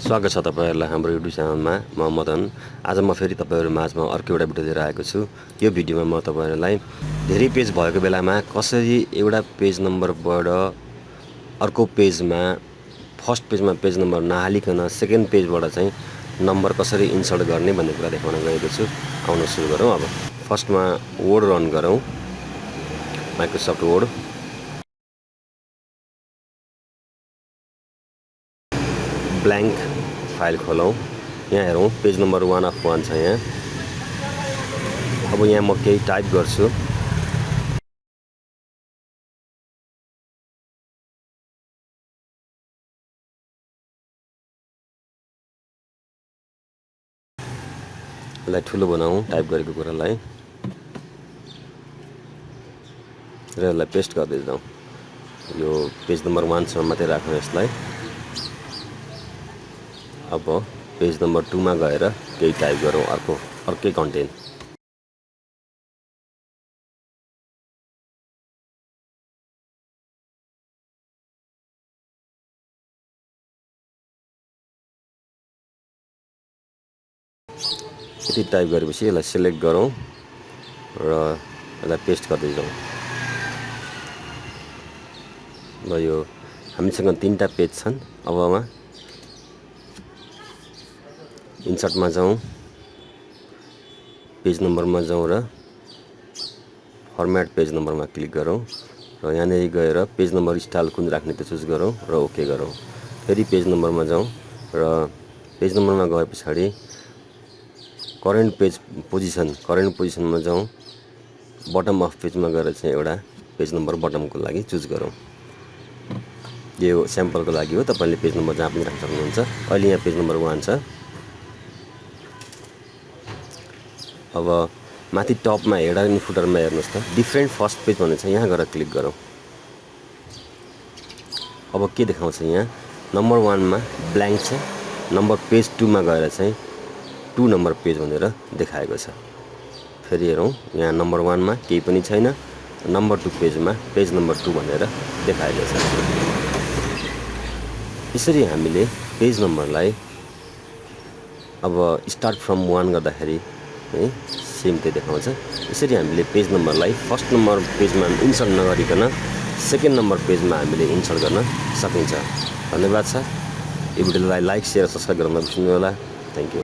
स्वागत छ तपाईहरुलाई हाम्रो युट्युब च्यानलमा। म मदन। आज म फेरि तपाईहरु माझमा अर्को एउटा भिडियो लिएर आएको छु। यो भिडियोमा म तपाईहरुलाई धेरै पेज भएको बेलामा कसरी एउटा पेज नम्बरबाट अर्को पेजमा फर्स्ट पेजमा पेज नम्बर नहालिकन सेकेन्ड पेजबाट चाहिँ नम्बर कसरी इन्सर्ट गर्ने भन्ने कुरा देखाउन गएको छु। आउन सुरु गरौँ। अब फर्स्टमा वर्ड रन गरौँ। Microsoft word. ब्लैंक फाइल खोलौँ। यहाँ हेरौँ पेज नम्बर 1 of 1 छ यहाँ। अब यहाँ म केही टाइप गर्छु। यसलाई ठुलो बनाऊ टाइप गरेको कुरालाई र यसलाई पेस्ट गर्दै जाउँ। यो पेज नम्बर 1 सम्म मात्रै राखौँ यसलाई। अब पेज नम्बर 2 मा गएर केही टाइप गरौँ अर्कै कन्टेन्ट। यति टाइप गरेपछि यसलाई सिलेक्ट गरौँ र यसलाई पेस्ट गर्दै जाउँ। ल यो हामीसँग 3टा पेज छन्। अबमा इन्सर्टमा जाउँ, पेज नम्बरमा जाउँ र फर्म्याट पेज नम्बरमा क्लिक गरौँ र यहाँनेरि गएर पेज नम्बर स्टाइल कुन राख्ने त्यो चुज गरौँ र ओके गरौँ। फेरि पेज नम्बरमा जाउँ र पेज नम्बरमा गए पछाडि करेन्ट पोजिसनमा जाउँ। बटम अफ पेजमा गएर चाहिँ एउटा पेज नम्बर बटमको लागि चुज गरौँ। यो स्याम्पलको लागि हो, तपाईले पेज नम्बर जहाँ पनि राख्न सक्नुहुन्छ। अहिले यहाँ पेज नम्बर 1 छ। अब माथि टपमा हेडर अनि फुटरमा हेर्नुस् त डिफरेन्ट फर्स्ट पेज भन्ने छ, यहाँ गएर क्लिक गरौँ। अब के देखाउँछ यहाँ नम्बर 1 मा ब्ल्याङ्क छ, नम्बर पेज 2 मा गएर चाहिँ 2 नम्बर पेज भनेर देखाएको छ। फेरि हेरौँ यहाँ नम्बर 1 मा केही पनि छैन, नम्बर 2 पेजमा पेज नम्बर 2 भनेर देखाएको छ। यसरी हामीले पेज नम्बरलाई अब स्टार्ट फ्रम 1 गर्दाखेरि है सेम त्यही देखाउँछ। यसरी हामीले पेज नम्बरलाई फर्स्ट नम्बर पेजमा इन्सर्ट नगरिकन सेकेन्ड नम्बर पेजमा हामीले इन्सर्ट गर्न सकिन्छ। धन्यवाद छ। यो भिडियोलाई लाइक, शेयर, सब्स्क्राइब गर्न नबिर्सनु होला। Thank you.